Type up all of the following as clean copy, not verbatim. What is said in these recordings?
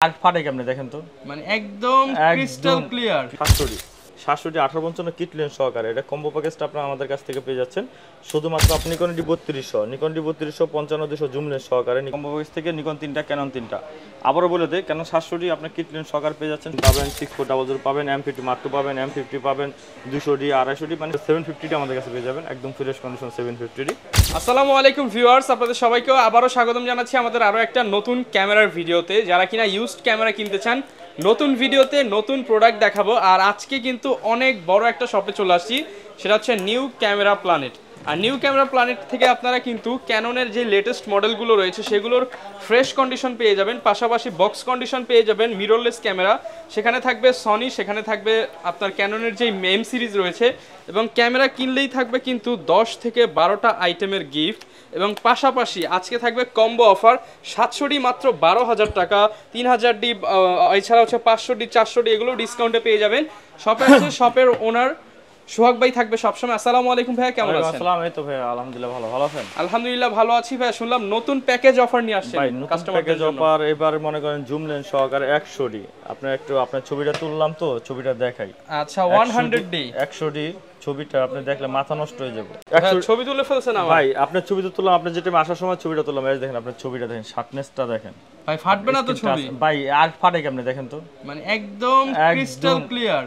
আর ফাটে কেমনে দেখেন তো, মানে একদম ক্রিস্টাল ক্লিয়ার। 718 কিট লেন্স সহকারে এটা কম্বো প্যাকেজটা আপনারা আমাদের কাছ থেকে পেয়ে যাচ্ছেন শুধুমাত্র আপনি নিকন ডি3200 55-200 জুম লেন্স সহকারে কম্বো প্যাকেজ থেকে নিকন 3টা ক্যানন 3টা। আবারও বলে দেই ক্যানন 700D আপনি কিট লেন্স সহকারে পেয়ে যাচ্ছেন, পাবেন 6400 পাবেন, M50 Mark II পাবেন, M50 পাবেন, 200D 250D মানে 750D আমাদের কাছে পেয়ে যাবেন একদম ফ্রেশ কন্ডিশন 750D। আসসালামু আলাইকুম ভিউয়ার্স, আপনাদের সবাইকে আবারও স্বাগতম জানাচ্ছি আমাদের আরো একটা নতুন ক্যামেরার ভিডিওতে। যারা কিনা ইউজড ক্যামেরা কিনতে চান, নতুন ভিডিওতে নতুন প্রোডাক্ট দেখাবো। আর আজকে কিন্তু অনেক বড় একটা শপে চলে আসছি, সেটা হচ্ছে নিউ ক্যামেরা প্ল্যানেট। আর নিউ ক্যামেরা প্ল্যানেট থেকে আপনারা কিন্তু ক্যাননের যে লেটেস্ট মডেলগুলো রয়েছে সেগুলোর ফ্রেশ কন্ডিশন পেয়ে যাবেন, পাশাপাশি বক্স কন্ডিশন পেয়ে যাবেন, মিররলেস ক্যামেরা সেখানে থাকবে, সনি সেখানে থাকবে, আপনার ক্যাননের যেই মেম সিরিজ রয়েছে, এবং ক্যামেরা কিনলেই থাকবে কিন্তু 10 থেকে 12টা আইটেমের গিফট। এবং পাশাপাশি আজকে থাকবে কম্বো অফার 700D মাত্র 12,000 টাকা, 3000D এছাড়া হচ্ছে 500D 400D এগুলো ডিসকাউন্টে পেয়ে যাবেন। শপের ওনার সোহাগ ভাই থাকবে সবসময়। আসসালামু আলাইকুম ভাইয়া, কেমন আছেন? আসসালাম, এই তো ভাই আলহামদুলিল্লাহ ভালো আছেন? আলহামদুলিল্লাহ ভালো আছি ভাইয়া। শুনলাম নতুন প্যাকেজ অফার নিয়ে আসছেন ভাই, নতুন প্যাকেজ অফার এবার মনে করেন জুম লেন্স সহকারে 100D। আপনার ছবিটা তুললাম তো, ছবিটা দেখাই। আচ্ছা 100D 100D ছবিটা আপনি দেখলে মাথা নষ্ট হয়ে যাবে। ছবি তুলে ফেলছেন আমার ভাই, আপনার ছবি তো তুললাম, আপনি যেটা আসার সময় ছবিটা তুললাম, এই দেখেন আপনার ছবিটা দেখেন, শার্পনেসটা দেখেন ভাই, ফাটবে না তো ছবি? ভাই আর ফাটে কেমনে দেখেন তো, মানে একদম ক্রিস্টাল ক্লিয়ার।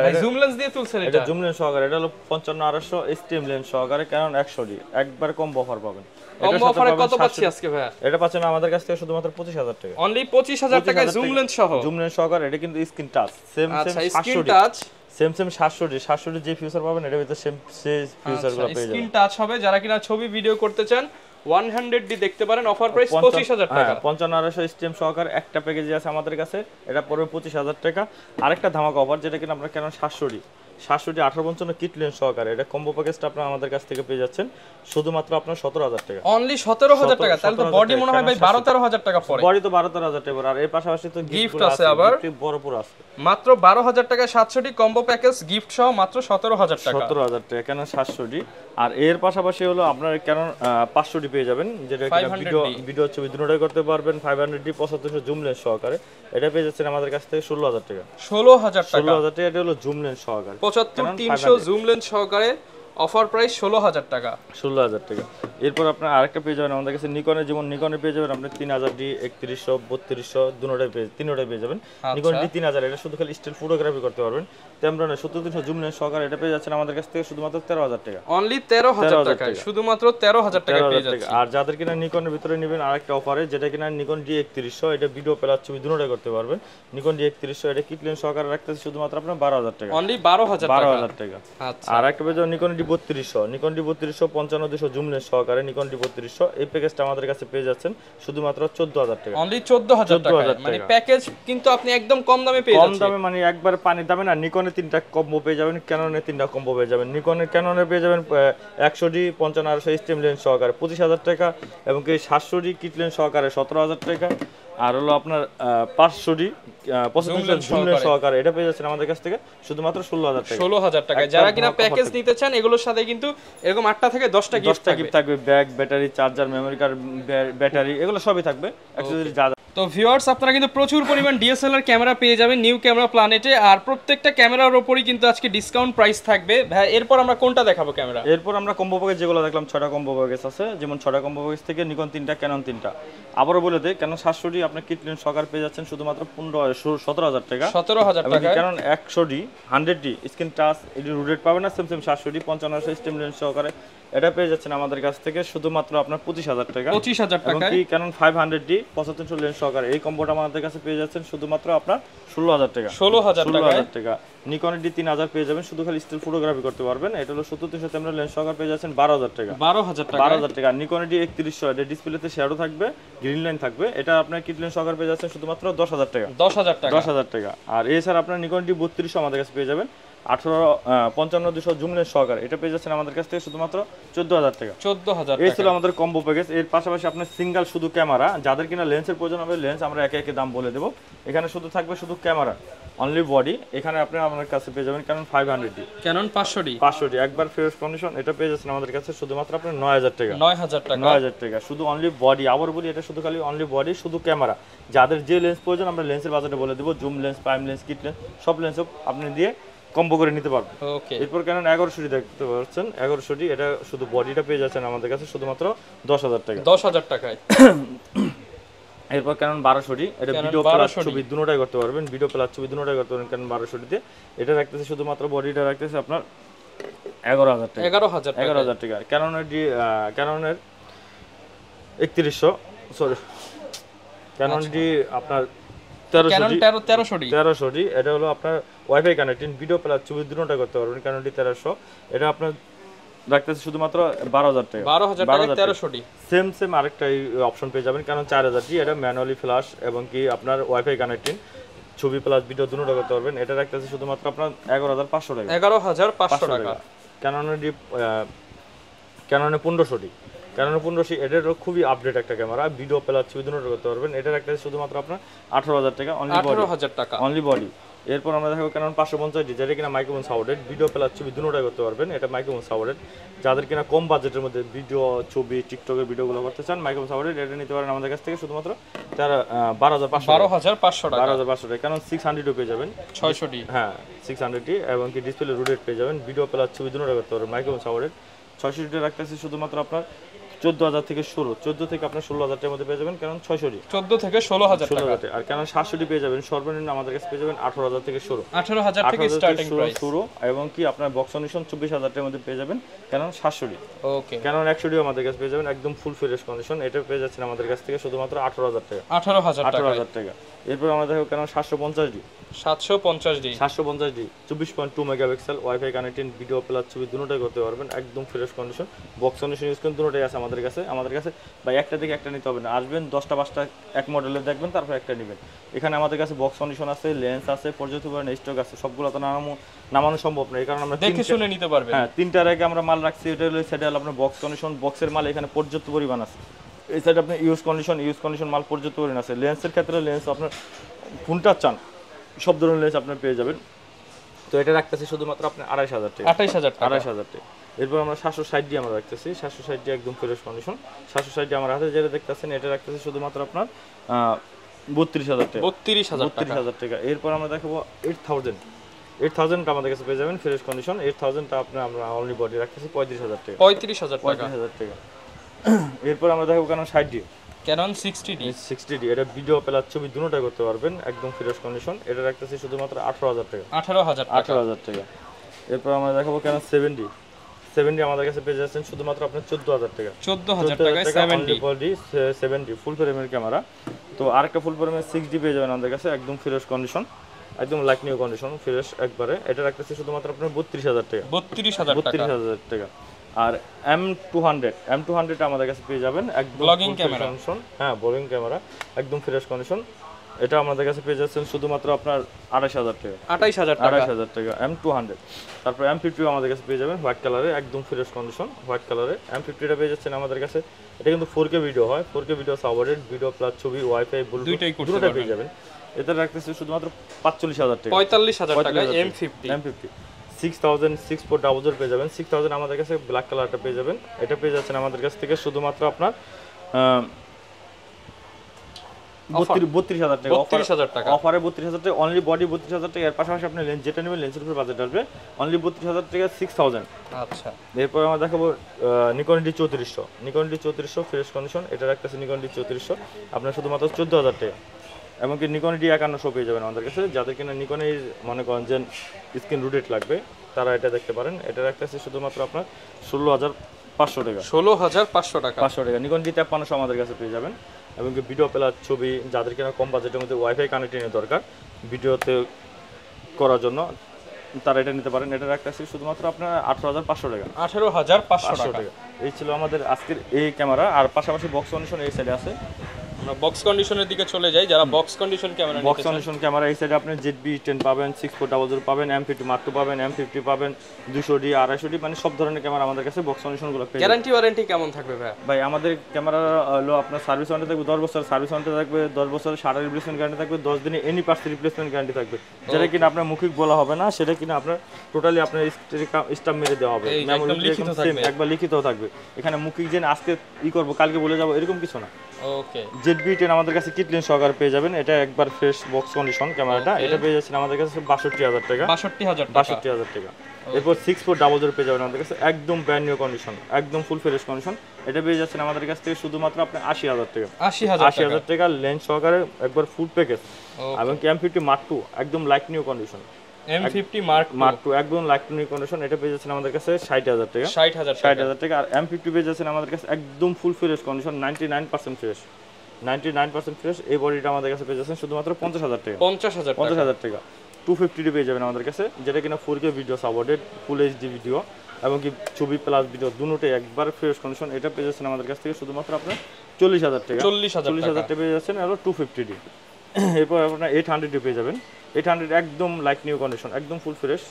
ভাই জুম লেন্স দিয়ে তুলছেন এটা জুম লেন্স সহকারে, এটা হলো 55-250 STM লেন্স সহকারে ক্যানন 100D একবার কম্বো অফার পাবেন। কম্বো অফারে কত পাচ্ছি আজকে ভাইয়া? এটা পাচ্ছেন আমাদের কাছ থেকে শুধুমাত্র 25,000 টাকা। অনলি 25,000 টাকায় জুম লেন্স সহ। জুম লেন্স সহকারে এটা কিন্তু screen touch, same screen touch, same 700D যে ফিচার পাবেন এটার ভিতরে সেম ফিচারগুলো পেয়ে যাবেন। স্ক্রিন টাচ হবে, যারা কিনা ছবি ভিডিও করতে চান 100D দেখতে পারেন। অফার প্রাইস 25,000 টাকা। 55-250 STM সহকারে একটা প্যাকেজ আছে আমাদের কাছে, এটা পড়বে 25,000 টাকা। আরেকটা ধামাকা অফার যেটা কিনা আপনারা ক্যানন 700D 1855 কিট লেন্স সহকারে এটা কম্বো প্যাকেজটা আপনারা আমাদের কাছ থেকে পেয়ে যাচ্ছেন শুধুমাত্র আপনার 17,000 টাকা। অনলি 17,000 টাকা। তাহলে তো বডি মনে হয় ভাই 12-13,000 টাকা পড়ে। বডি তো 12-13,000 টাকা পড়ে, আর এর পাশাপাশি তো গিফট আছে, আবার বড়পুর আছে মাত্র 12,000 টাকা 700D কম্বো প্যাকেজ গিফট সহ মাত্র 17,000 টাকা। 17,000 টাকা কেন 700D। আর এর পাশাপাশি হলো আপনার কেন 500D পেয়ে যাবেন, যেটা ভিডিও ছবি দুটোই করতে পারবেন। 500D 7500 জুম লেন্স সহকারে এটা পেয়ে যাচ্ছেন আমাদের কাছ থেকে 16,000 টাকা। 16,000 টাকা এটা হলো জুম লেন্স সহকারে 75-300 জুম লেন্স সহকারে অফার প্রাইস 16,000 টাকা। 16,000 টাকা। এরপর আপনার আরেকটা পেয়ে যাবেন আমাদের কাছে নিকনের, যেমন নিকনে পেয়ে যাবেন আপনি 3000D 3100 3200 তিনোটাই পেয়ে যাবেন। নিকন D3000 এটা শুধু খালি স্টিল ফটোগ্রাফি করতে পারবেন। তেমন 70300 জুম লেন্স সহকারে এটা পেয়ে যাচ্ছেন আমাদের কাছ থেকে শুধুমাত্র 13,000 টাকা। অনলি 13,000 টাকা, শুধুমাত্র 13,000 টাকা পেয়ে যাচ্ছেন। আর যাদের কিনা নিকনের ভিতরে নেবেন আরেকটা অফারে, যেটা কিনা নিকন D3100 এটা ভিডিও প্লাস ছবি দুটোই করতে পারবেন। নিকন D3100 এটা কিট লেন্স সহকারে রাখতেছে শুধুমাত্র আপনার 12,000 টাকা। অনলি 12,000 টাকা। আর একটা পেয়ে যাবেন নিকন D3200 55-200 জুম লেন্স সহকারে নিকন D3200 এই প্যাকেজটা আমাদের কাছে পেয়ে যাচ্ছেন শুধুমাত্র 14,000 টাকা। অনলি 14,000 টাকা। মানে প্যাকেজ কিন্তু আপনি একদম কম দামে পেয়ে যাচ্ছেন। কম দামে মানে একবার পানির দামে না। নিকনে 3টা কম্বো পেয়ে যাবেন, ক্যাননে 3টা কম্বো পেয়ে যাবেন। ক্যাননে পেয়ে যাবেন 100D 55-250 STM লেন্স সহকারে 25,000 টাকা, এবং কি 700D কিট লেন্স সহকারে 17,000 টাকা। আর হলো আপনার 500D 7500 জুম লেন্স সহকারে এটা পেয়ে যাচ্ছেন আমাদের কাছ থেকে শুধুমাত্র 16,000 টাকা। 16,000 টাকা। যারা কিনা প্যাকেজ নিতে চান এগুলোর সাথে কিন্তু এরকম 8টা থেকে 10টা গিফট থাকবে, bag, battery, charger, memory card, battery এগুলো সবই থাকবে। অ্যাকচুয়ালি যা তো ভিউয়ার্স, আপনারা কিন্তু প্রচুর পরিমাণ DSLR ক্যামেরা পেয়ে যাবেন নিউ ক্যামেরা প্ল্যানেটে। আর প্রত্যেকটা ক্যামেরার উপরই কিন্তু আজকে ডিসকাউন্ট প্রাইস থাকবে। ভাই এরপর আমরা কোনটা দেখাবো ক্যামেরা? এরপর আমরা কম্বো প্যাকেজ যেগুলো দেখলাম 6টা কম্বো প্যাকেজ আছে, যেমন 6টা কম্বো প্যাকেজ থেকে নিকন 3টা ক্যানন 3টা। আবারও বলে দেই ক্যানন 700D আপনার কিট লেন্স সহকারে পেয়ে যাচ্ছেন শুধুমাত্র 17,000 টাকা। 17,000 টাকা। Canon 100D 100D screen touch এটি রুটেড পাবেন না, সেম 700D 5500 স্টেম লেন্স সহকারে এটা পেয়ে যাচ্ছেন আমাদের কাছ থেকে শুধুমাত্র আপনার 25,000 টাকা। 25,000 টাকা। কি ক্যানন 500D 7500 লেন্স সহকারে এই কম্বোটা আমাদের কাছে পেয়ে যাচ্ছেন শুধুমাত্র আপনার 16,000 টাকা। 16,000 টাকা। নিকন D3000 পেয়ে যাবেন, শুধু খালি স্টিল ফটোগ্রাফি করতে পারবেন। এটা হলো 70-300 ক্যামেরা লেন্স সহকারে পেয়ে যাচ্ছেন 12,000 টাকা। 12,000 টাকা। নিকন D3100 এটা ডিসপ্লেতে শ্যাডো থাকবে, গ্রিন লাইন থাকবে, এটা আপনার কিট লেন্স সহকারে পেয়ে যাচ্ছেন শুধুমাত্র 10,000 টাকা। 10,000 টাকা। 10,000 টাকা। আর এছাড়া আপনার নিকন D3200 আমাদের কাছে পেয়ে যাবেন 55 জুম লেন্স সহকারে, এটা পেয়ে যাচ্ছেন আমাদের কাছ থেকে শুধুমাত্র 14,000 টাকা। 14,000 এই টাকা। ছিল আমাদের কম্বো প্যাকেজ। এর পাশাপাশি আপনার সিঙ্গেল শুধু ক্যামেরা, যাদের কিনা লেন্সের প্রয়োজন হবে লেন্স আমরা একে একে দাম বলে দেবো। এখানে শুধু থাকবে শুধু ক্যামেরা, অনলি বডি। এখানে আপনি আমাদের কাছে পেয়ে যাবেন Canon 500D, Canon 500D, 500D একবার ফ্রেশ কন্ডিশন। এটা পেয়ে যাচ্ছেন আমাদের কাছে শুধুমাত্র আপনার 9,000 টাকা। 9,000 টাকা। 9,000 টাকা শুধু অনলি বডি। আবার বলি, এটা শুধু খালি অনলি বডি, শুধু ক্যামেরা। যাদের যে লেন্স প্রয়োজন আমরা লেন্সের বাজারে বলে দেবো, zoom lens, prime lens, kit lens, সব লেন্স আপনি দিয়ে কম্বো করে নিতে পারবেন। ওকে। এরপর ক্যানন 1100D দেখতে পাচ্ছেন, 1100D এটা শুধু বডিটা পেয়ে যাচ্ছেন আমাদের কাছে শুধুমাত্র 10,000 টাকা। 10,000 টাকায়। এরপর ক্যানন 1200D, এটা ভিডিও প্লাস ছবি দুটোটাই করতে পারবেন, ভিডিও প্লাস ছবি দুটোটাই করতে পারবেন ক্যানন 1200D তে। এটা রাখতেছে শুধুমাত্র বডিটা রাখতেছে আপনার 11,000 টাকা। 11,000 টাকা। ক্যাননের 3100, সরি ক্যানন ডি আপনার 1300D, এটা হলো আপনার ওয়াইফাই কানেক্টিং, ভিডিও প্লাস ছবি দুটোটা করতে পারবেন ক্যানন ডি 1300। এটা আপনার রাখতেছে শুধুমাত্র 12,000 টাকা। 12,000 টাকা 1300D। সেম আরেকটা অপশন পেয়ে যাবেন কারণ 4000D, এটা ম্যানুয়ালি ফ্ল্যাশ এবং কি আপনার ওয়াইফাই কানেক্টিং, ছবি প্লাস ভিডিও দুটোটা করতে পারবেন। এটা রাখতেছে শুধুমাত্র আপনার 11,500 টাকা। 11,500 টাকা। ক্যাননের 1500D, ক্যাননের 1500, এটারও খুবই আপডেট একটা ক্যামেরা, ভিডিও প্লাস ছবি দুটোটা করতে পারবেন। এটা রাখতেছে শুধুমাত্র আপনার 18,000 টাকা, অনলি বডি। এরপর আমরা দেখো ক্যানন 550D, যেটা কিনা মাইক্রোফোন সাপোর্টেড, ভিডিও প্লাস ছবি দুটোটাই করতে পারবেন। এটা মাইক্রোফোন সাপোর্টেড, যাদের কিনা কম বাজেটের মধ্যে ভিডিও, ছবি, টিকটকের ভিডিওগুলো করতে চান, মাইক্রোফোন সাপোর্টেড এটা নিতে পারেন আমাদের কাছ থেকে শুধুমাত্র 12,500 টাকা। 12,500 টাকা। ক্যানন 600D পেয়ে যাবেন, 600D, হ্যাঁ 600D, এবং কি ডিসপ্লে রোটেট পেয়ে যাবেন, ভিডিও প্লাস ছবি দুটোটা করতে পারবেন, মাইক্রোফোন সাপোর্টেড। 600D রাখতেছি শুধুমাত্র আপনার 14,000 থেকে শুরু, 14 থেকে আপনার 16,000 টাকার মধ্যে পেয়ে যাবেন ক্যানন 600D, 14 থেকে 16,000 টাকা। আর ক্যানন 700D পেয়ে যাবেন সর্বনিম্ন আমাদের কাছে পেয়ে যাবেন 18,000 থেকে শুরু, 18,000 থেকে স্টার্টিং প্রাইস শুরু, এবং কি আপনার বক্স কন্ডিশন 24,000 টাকার মধ্যে পেয়ে যাবেন ক্যানন 700D। ওকে। ক্যানন 100D আমাদের কাছে পেয়ে যাবেন একদম ফুল ফ্রেশ কন্ডিশন, এটা পেয়ে যাচ্ছেন আমাদের কাছ থেকে শুধুমাত্র 18,000 টাকা। 18,000 টাকা। এরপর আমরা দেখো Canon 750D, 750D 24.2 megapixel, wifi connecting, video plus ছবি দুটোটাই করতে পারবেন, একদম fresh condition, box condition use করেন, দুটোটাই আছে আমাদের কাছে। ভাই একটা থেকে একটা নিতে হবে না, আসবেন 10টা 5টা এক মডেলের দেখবেন, তারপর একটা নেবেন। এখানে আমাদের কাছে বক্স কন্ডিশন আছে, লেন্স আছে, পর্যাপ্ত পরিমাণে স্টক আছে, সবগুলো তো নামানো সম্ভব না, এই কারণে আমরা দেখে শুনে নিতে পারবেন। হ্যাঁ 3টার আগে আমরা মাল রাখছি, এটা হলো সেটা হলো আপনার বক্স কন্ডিশন, বক্সের মাল এখানে পর্যাপ্ত পরিমাণ আছে। এই সাইডে আপনার ইউজ কন্ডিশন মাল পর্যাপ্ত পরিমাণ আছে। লেন্সের ক্ষেত্রে লেন্স আপনার কোনটা চান সব ধরনের লেন্স আপনার পেয়ে যাবেন। তো এটা রাখতেছি শুধুমাত্র আপনার 28,000 টাকা। 28,000 টাকা। এরপর আমরা 760D আমরা রাখতেছি, 760D একদম ফ্রেশ কন্ডিশন। 760D আমার হাতে যেটা দেখতেছেন এটা রাখতেছি শুধুমাত্র আপনার 32,000 টাকা। 32,000 টাকা। এরপর আমরা দেখাবো 8,000 আমাদের কাছে পেয়ে যাবেন ফ্রেশ কন্ডিশন। 8,000টা আপনার আমরা অনলি বডি রাখতেছি 35,000 টাকা। 35,000 টাকা। এরপর আমরা দেখাবো ক্যানন 60D, ক্যানন 60D, এটা ভিডিও প্লাস ছবি দুটোটাই করতে পারবেন, একদম ফ্রেশ কন্ডিশন। এটা রাখতেছি শুধুমাত্র 18,000 টাকা। 18,000 টাকা। এরপর আমরা দেখাবো ক্যানন 70D আমাদের কাছে পেয়ে যাচ্ছেন শুধুমাত্র আপনার 14,000 টাকা। 14,000 টাকায় 70D ফুল ফ্রেমের ক্যামেরা। তো আরেকটা ফুল ফ্রেমের 6D পেয়ে যাবেন আমাদের কাছে, একদম ফ্রেশ কন্ডিশন, একদম লাইক নিউ কন্ডিশন, ফ্রেশ একবারে। এটা রাখতেছি শুধুমাত্র আপনার 32,000 টাকা। 32,000 টাকা। আর M200 আমাদের কাছে পেয়ে যাবেন একদম ব্লগিং ক্যামেরা, হ্যাঁ ব্লগিং ক্যামেরা, একদম ফ্রেশ কন্ডিশন। এটা আমাদের কাছে পেয়ে যাচ্ছেন শুধুমাত্র আপনার 28,000 টাকা। 28,000 টাকা M200। তারপর M50 আমাদের কাছে পেয়ে যাবেন হোয়াইট কালারে, একদম ফ্রেশ কন্ডিশন, হোয়াইট কালারে। M50টা পেয়ে যাচ্ছেন আমাদের কাছে, এটা কিন্তু 4K ভিডিও হয়, 4K video supported, video plus ছবি, ওয়াইফাই, ব্লুটুথ দুটোটাই পেয়ে যাবেন। এটা রাখতেছি শুধুমাত্র 45,000 টাকা। 45,000 টাকা M50। 6,000 পেয়ে যাবেন। 6,000 আমাদের কাছে ব্ল্যাক কালারটা পেয়ে যাবেন। এটা পেয়ে যাচ্ছেন আমাদের কাছ থেকে শুধুমাত্র আপনার 32,000 টাকা। অফারে 32,000 টাকা, অনলি বডি 32,000 টাকা। এর পাশাপাশি আপনি লেন্স যেটা নেবেন লেন্সের উপর বাজেট আসবে অনলি 32,000 টাকা, 6,000। আচ্ছা। এরপর আমরা দেখাবো নিকন ডি 3400 ফ্রেশ কন্ডিশন। এটা রাখতেছে নিকন ডি 3400 আপনার শুধুমাত্র 14,000 টাকা। এমনকি নিকন ডি 5100 পেয়ে যাবেন আমাদের কাছে। যাদের কিনা নিকনের মনে করেন যে স্ক্রিন রোটেট লাগবে তারা এটা দেখতে পারেন। এটা রাখতেছে শুধুমাত্র আপনার 16,500 টাকা। 16,500 টাকা। নিকন ডি 5300 আমাদের কাছে পেয়ে যাবেন। এবং ভিডিও প্লাস ছবি, যাদের কিনা কম বাজেটের মধ্যে ওয়াইফাই কানেক্টিংয়ের দরকার ভিডিওতে করার জন্য, তারা এটা নিতে পারেন। এটা রাখতেছি শুধুমাত্র আপনার 18,500 টাকা। 18,500 টাকা। এই ছিল আমাদের আজকের এই ক্যামেরা। আর পাশাপাশি বক্স কন্ডিশন এই সাইডে আছে, আমরা বক্স কন্ডিশনের দিকে চলে যাই, যারা box condition camera box condition camera এই সাইডে আপনি ZB-10 পাবেন, 6400 পাবেন, M50 Mark II পাবেন, M50 পাবেন, 200D 250D, মানে সব ধরনের ক্যামেরা আমাদের কাছে বক্স কন্ডিশনগুলো পেয়ে যাবেন। গ্যারান্টি ওয়ারেন্টি কেমন থাকবে ভাই? ভাই আমাদের ক্যামেরা হলো আপনার সার্ভিস ওয়ারেন্টি থাকবে 10 বছর, সার্ভিস ওয়ারেন্টি থাকবে 10 বছর, শাটার রিপ্লেসমেন্ট গ্যারান্টি থাকবে 10 দিনে, এনি পার্টস রিপ্লেসমেন্ট গ্যারান্টি থাকবে, যেটা কিনা আপনার মুখিক বলা হবে না, সেটা কিনা আপনার টোটালি আপনার স্টাম্প মেরে দেওয়া হবে, একবার লিখিতও থাকবে। এখানে মুখিক যে আজকে করবো কালকে বলে যাবো এরকম কিছু না। ওকে, ZB-10 আমাদের কাছে কিট লেন্স সহকারে পেয়ে যাবেন, এটা একবার ফ্রেশ বক্স কন্ডিশন ক্যামেরাটা, এটা পেয়ে যাচ্ছেন আমাদের কাছে 62000 টাকা। 62000 টাকা। এরপর 6400 পেয়ে যাবেন আমাদের কাছে একদম ব্র্যান্ড নিউ কন্ডিশন, একদম ফুল ফ্রেশ কন্ডিশন, এটা পেয়ে যাচ্ছেন আমাদের কাছ থেকে শুধুমাত্র আপনি 80000 টাকা। 80000 টাকা লেন্স সহকারে একবার ফুল প্যাকেজ, এবং M50 Mark II একদম light new condition, M50 Mark II একদম লাইট নিউ কন্ডিশন, এটা পেয়ে যাচ্ছেন আমাদের কাছে 60000 টাকা। 60000 টাকা। আর M50 পেয়ে যাচ্ছেন আমাদের কাছে একদম full fresh condition, 99% fresh, 99% fresh. এই বডিটা আমাদের কাছে পেয়ে যাচ্ছেন শুধুমাত্র 50000 টাকা। 50000 টাকা। 250 পেয়ে যাবেন আমাদের কাছে, যেটা কিনা 4K ভিডিও সাপোর্টেড, ফুল HD ভিডিও এবং কি ছবি প্লাস ভিডিও দুটোই একবার ফ্রেশ কন্ডিশন, এটা পেয়ে যাচ্ছেন আমাদের কাছ থেকে শুধুমাত্র আপনার 40000 টাকা। 40000 টাকা পেয়ে যাচ্ছেন আর 250D। এরপর আপনার 800 পেয়ে যাবেন, 800 একদম লাইট নিউ কন্ডিশন, একদম ফুল ফ্রেশ,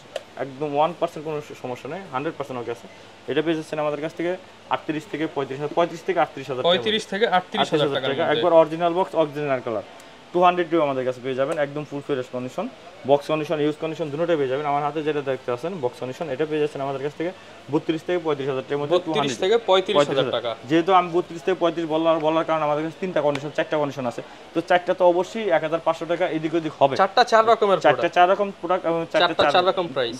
একদম 1% কোনো সমস্যা নেই, 100% ওকে আছে। এটা পেয়ে যাচ্ছেন আমাদের কাছ থেকে 38 থেকে 38000 টাকা, একবার অরিজিনাল বক্স, অরিজিনাল কালার। 200 আমাদের কাছে পেয়ে যাবেন একদম full fresh condition, box condition, use condition দুটোটাই পেয়ে যাবেন। আমার হাতে যেটা দেখতে আছেন বক্স কন্ডিশন, এটা পেয়ে যাচ্ছেন আমাদের কাছ থেকে 32 থেকে 35000 টাকার মধ্যে। 32 থেকে 35000 টাকা। যেহেতু আমি 32 থেকে 35 বলার কারণে আমাদের কাছে তিনটা কন্ডিশন, চারটা কন্ডিশন আছে, তো চারটা তো অবশ্যই 1500 টাকা এদিক ওদিক হবে। চারটা 4 রকমের প্রোডাক্ট, চারটা 4 রকম প্রোডাক্ট এবং চারটা 4 রকম প্রাইস,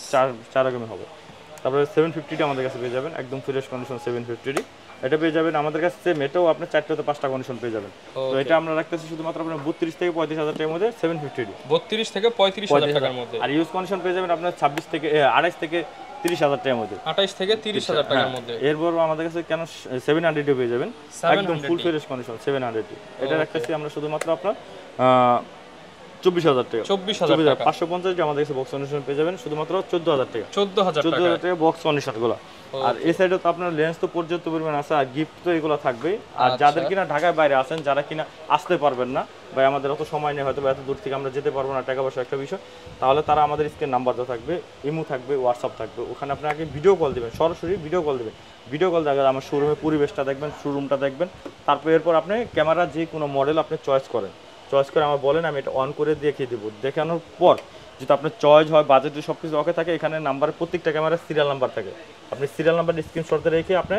4 রকমের হবে। তারপরে 750 আমাদের কাছে পেয়ে যাবেন একদম ফ্রেশ কন্ডিশন 750, এটা পেয়ে যাবেন আমাদের কাছে সেম, এটাও আপনার 4টাতে 5টা কন্ডিশন পেয়ে যাবেন। তো এটা আমরা রাখতেছি শুধুমাত্র আপনার 32 থেকে 35000 টাকার মধ্যে 750, 32 থেকে 35000 টাকার মধ্যে। আর ইউজ কন্ডিশন পেয়ে যাবেন আপনার 28 থেকে 30000 টাকার মধ্যে, 28 থেকে 30000 টাকার মধ্যে। এরপর আমাদের কাছে কেন 700 পেয়ে যাবেন একদম ফুল ফ্রেশ কন্ডিশন 700, এটা রাখতেছি আমরা শুধুমাত্র আপনার 24000 টাকা। 24000 টাকা। 550 আমাদের কাছে বক্স কন্ডিশন পেয়ে যাবেন শুধুমাত্র 14000 টাকা। 14000 টাকা বক্স কন্ডিশন গুলো। আর এই সাইডে তো আপনার লেন্স তো পর্যাপ্ত পরিমাণ আছে, আর গিফট তো এগুলো থাকবেই। আর যাদের কিনা ঢাকার বাইরে আছেন, যারা কিনা আসতে পারবেন না, বা আমাদের অত সময় নেই, হয়তো এত দূর থেকে আমরা যেতে পারবো না, টাকা পয়সা একটা বিষয়, তাহলে তারা আমাদের স্ক্রিন নাম্বার তো থাকবে, ইমো থাকবে, হোয়াটসঅ্যাপ থাকবে, ওখানে আপনাকে ভিডিও কল দিবেন, সরাসরি ভিডিও কল দিবেন। ভিডিও কল দেখা আমার শোরুমের পরিবেশটা দেখবেন, শোরুমটা দেখবেন, তারপর এরপর আপনি ক্যামেরা যে কোনো মডেল আপনি চয়েস করে আমার বলেন, আমি এটা অন করে দেখিয়ে দেবো। দেখানোর পর যদি আপনার চয়েস হয়, বাজেটে সব কিছু ওকে থাকে, এখানে নাম্বার প্রত্যেকটা ক্যামেরার সিরিয়াল নাম্বার থাকে, আপনি সিরিয়াল নাম্বার স্ক্রিনশটে রেখে আপনি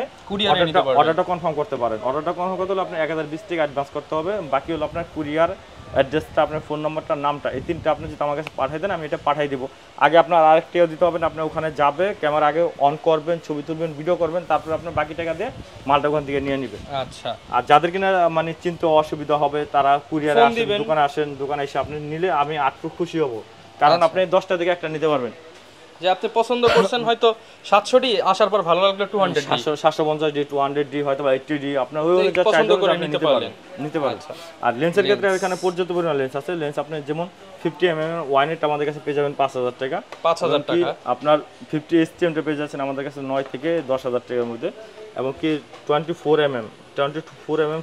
অর্ডারটা কনফার্ম করতে পারেন। অর্ডারটা কনফার্ম করতে হলে আপনি 1020 টাকা অ্যাডভান্স করতে হবে, বাকি হলো আপনার কুরিয়ার অ্যাড্রেসটা, আপনার ফোন নাম্বারটা, নামটা, এই তিনটা আপনি যদি আমার কাছে পাঠিয়ে দেন, আমি এটা পাঠিয়ে দিব। আগে আপনার আরেকটাও দিতে হবে না, আপনি ওখানে যাবে, ক্যামেরা আগে অন করবেন, ছবি তুলবেন, ভিডিও করবেন, তারপর আপনার বাকি টাকা দিয়ে মালটা ওখান থেকে নিয়ে নেবেন। আচ্ছা। আর যাদের কিনা মানে চিনতে অসুবিধা হবে, তারা কুরিয়ারে আসেন, দোকানে আসেন, দোকানে এসে আপনি নিলে আমি আরো খুশি হব, কারণ আপনি 10টা থেকে একটা নিতে পারবেন। যে আপনি পছন্দ করছেন হয়তো 700D, আসার পর ভালো লাগলো 200D, 750D, 200D, হয়তো 80D, আপনার ওই অনুযায়ী পছন্দ করে নিতে পারবেন। আর লেন্সের ক্ষেত্রে এখানে পর্যাপ্ত পরিমাণ লেন্স আছে। লেন্স আপনি যেমন 50mm ওয়াইনেট আমাদের কাছে পেয়ে যাবেন 5000 টাকা। 5000 টাকা। আপনার 50 STM টা পেয়ে যাচ্ছেন আমাদের কাছে 9 থেকে 10000 টাকার মধ্যে, এবং কি 24mm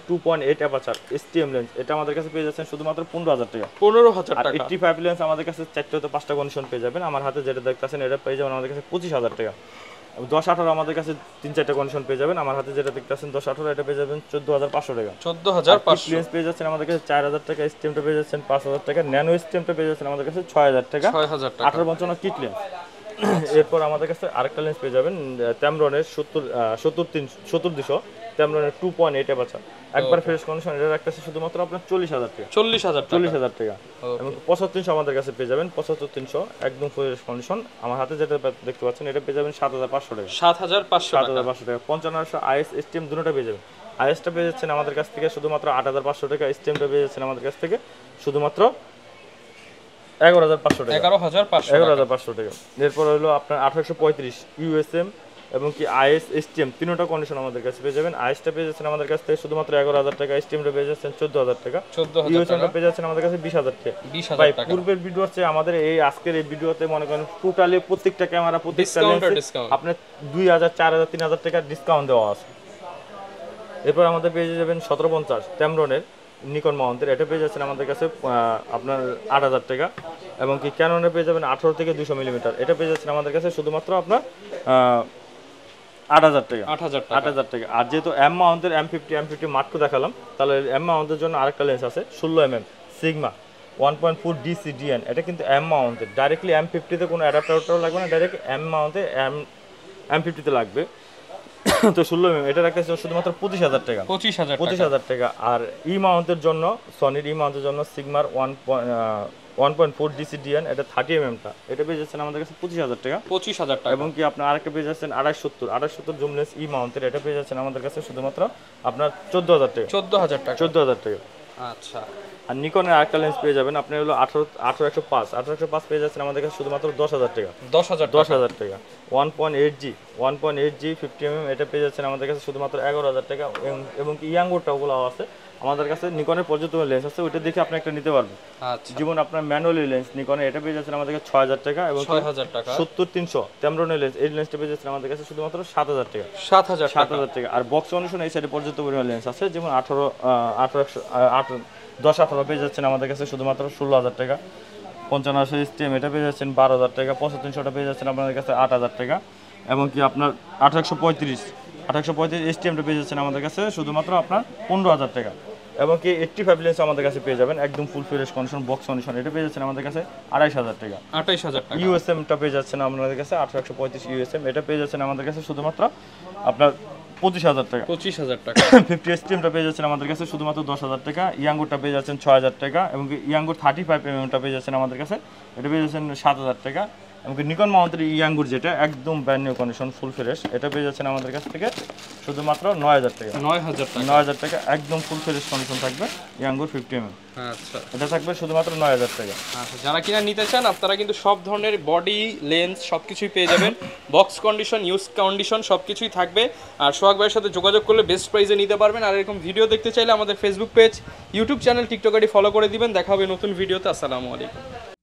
2.8 অ্যাপারচার STM লেন্স, এটা আমাদের কাছে পেয়ে যাচ্ছেন শুধুমাত্র 15000 টাকা। 15000 টাকা। 85 লেন্স আমাদের কাছে 4টা থেকে 5টা কন্ডিশন পেয়ে যাবেন। আমার হাতে যেটা দেখতেছেন এটা পেয়ে যাবেন আমাদের কাছে 25000 টাকা। 10-18 আমাদের কাছে 3-4টা কন্ডিশন পেয়ে যাবেন। আমার হাতে যেটা দেখতেছেন 10-18, এটা পেয়ে যাবেন 14500 টাকা। 14500 লেন্স পেয়ে যাচ্ছেন আমাদের কাছে 4000 টাকা, STM টা পেয়ে যাচ্ছেন 5000 টাকা, ন্যানো STM টা পেয়ে যাচ্ছেন আমাদের কাছে 6000 টাকা। 6000 টাকা। 1855 কিট লেন্স। এরপর আমাদের কাছে আরেকটা লেন্স পেয়ে যাবেন ট্যামরনের 70-200 ট্যামরনের 2.8 অ্যাপারচার, একবার ফ্রেশ কন্ডিশন, এটা রাখতেছে শুধুমাত্র আপনার 40000 টাকা। 40000 টাকা। এবং 75300 আমাদের কাছে পেয়ে যাবেন, 75300 একদম ফ্রেশ কন্ডিশন। আমার হাতে যেটা দেখতে পাচ্ছেন এটা পেয়ে যাবেন 7500 টাকা। 7500 টাকা। 5500 IS STM দুটোটা পেয়ে যাবেন। IS টা পেয়ে যাচ্ছেন আমাদের কাছ থেকে শুধুমাত্র 8500 টাকা, STM টা পেয়ে যাচ্ছেন আমাদের কাছ থেকে শুধুমাত্র 11500 টাকা। 11500 টাকা। এরপর হলো আপনার 1835 USM এবং কি IS STM তিনটা কন্ডিশন আমাদের কাছে পেয়ে যাবেন। IS টা পেয়ে যাচ্ছেন আমাদের কাছ থেকে শুধুমাত্র 11000 টাকা, STM টা পেয়ে যাচ্ছেন 14000 টাকা, USM টা পেয়ে যাচ্ছেন আমাদের কাছে 20000 টাকা। ভাই পূর্বের ভিডিও হচ্ছে আমাদের এই আজকের এই ভিডিওতে মনে করেন টোটালি প্রত্যেকটা ক্যামেরা, প্রত্যেকটা লেন্স আপনি 2000, 4000, 3000 টাকা ডিসকাউন্ট দেওয়া আছে। এরপর আমাদের পেয়ে যাবেন 1750 ট্যামরনের নিকন মাউন্টের, এটা পেয়ে যাচ্ছেন আমাদের কাছে আপনার 8,000 টাকা। এবং কি ক্যাননে পেয়ে যাবেন 18 থেকে 200 মিলিমিটার, এটা পেয়ে যাচ্ছেন আমাদের কাছে শুধুমাত্র আপনার 8,000 টাকা। 8,000 টাকা। আর যেহেতু এম মাউন্টের M50 মার্কো দেখালাম, তাহলে এম মাউন্টের জন্য আরেকটা লেন্স আছে 16mm সিগমা 1.4 DCDN, এটা কিন্তু এম মাউন্টের। ডাইরেক্টলি M50-তে কোনো অ্যাডাপ্টারটাও লাগবে না, ডাইরেক্ট এম মাউন্টে M50-তে লাগবে। তো 16mm এটা রাখতেছে শুধুমাত্র 25,000 টাকা। 25,000 টাকা। আর ই মাউন্টের জন্য সনির ই মাউন্টের জন্য সিগমার 1.4 DCDN, এটা 30mm-টা, এটা পেয়ে যাচ্ছেন আমাদের কাছে 25,000 টাকা। 25,000 টাকা। এবং কি আপনার আরেকটা পেয়ে যাচ্ছেন 250 জুম লেন্স ই মাউন্টের, এটা পেয়ে যাচ্ছেন আমাদের কাছে শুধুমাত্র আপনার 14,000 টাকা। 14,000 টাকা। 14,000 টাকা। আচ্ছা। আর নিকনের আরেকটা লেন্স পেয়ে যাবেন আপনি হলো 18-105 পেয়ে যাচ্ছেন আমাদের কাছে শুধুমাত্র 10,000 টাকা। 10,000 টাকা। 1.8G 50mm, এটা পেয়ে যাচ্ছেন আমাদের কাছে শুধুমাত্র 11,000 টাকা। এবং কি ইয়াঙ্গুরটা ওগুলো আছে আমাদের কাছে, নিকনের পর্যাপ্ত লেন্স আছে, ওইটা দেখে আপনি একটা নিতে পারবেন। আচ্ছা। যেমন আপনার ম্যানুয়ালি লেন্স নিকনের, এটা পেয়ে যাচ্ছেন আমাদের কাছে 6,000 টাকা। এবং 6,000 টাকা। 70-300 টেমরনের লেন্স, এই লেন্সটা পেয়ে যাচ্ছেন আমাদের কাছে শুধুমাত্র 7,000 টাকা। 7,000 টাকা। আর বক্স কন্ডিশন এই সাইডে পর্যাপ্ত পরিমাণ লেন্স আছে, যেমন 10-18 পেয়ে যাচ্ছেন আমাদের কাছে শুধুমাত্র 16,000 টাকা। 55 STM, এটা পেয়ে যাচ্ছেন 12,000 টাকা। 6500-টা পেয়ে যাচ্ছেন আপনাদের কাছে 8,000 টাকা। এবং কি আপনার 1835 STM-টা পেয়ে যাচ্ছেন আমাদের কাছে শুধুমাত্র আপনার 15,000 টাকা। এবং কি 85 লেন্স আমাদের কাছে পেয়ে যাবেন একদম full fresh condition box condition, এটা পেয়ে যাচ্ছেন আমাদের কাছে 2,500 টাকা। 28,000 টাকা। USM-টা পেয়ে যাচ্ছেন আপনাদের কাছে 1835 USM, এটা পেয়ে যাচ্ছেন আমাদের কাছে শুধুমাত্র আপনার 25,000 টাকা। 25,000 টাকা। 50 STM-টা পেয়ে যাচ্ছেন আমাদের কাছে শুধুমাত্র 10,000 টাকা। ইয়াঙ্গুরটা পেয়ে যাচ্ছেন 6,000 টাকা। এবং ইয়াঙ্গুর 35mm-টা পেয়ে যাচ্ছেন আমাদের কাছে, এটা পেয়ে যাচ্ছেন 7,000 টাকা। এবং নিকন মাউন্টের ইয়াঙ্গুর যেটা একদম brand new condition full fresh, এটা পেয়ে যাচ্ছেন আমাদের কাছ থেকে শুধুমাত্র 9,000 টাকা। 9,000 টাকা একদম ফুল ফ্রেশ কন্ডিশন থাকবে ইয়াঙ্গুর 50mm। আচ্ছা, এটা থাকবে শুধুমাত্র 9,000 টাকা। আচ্ছা, যারা কিনা নিতে চান আপনারা কিন্তু সব ধরনের বডি লেন্স সবকিছুই পেয়ে যাবেন, বক্স কন্ডিশন ইউজ কন্ডিশন সবকিছুই থাকবে। আর সোহাগ ভাইয়ের সাথে যোগাযোগ করলে বেস্ট প্রাইসে নিতে পারবেন। আর এরকম ভিডিও দেখতে চাইলে আমাদের Facebook page, YouTube channel, TikTok ID follow করে দিবেন। দেখা হবে নতুন ভিডিওতে। আসসালামু আলাইকুম।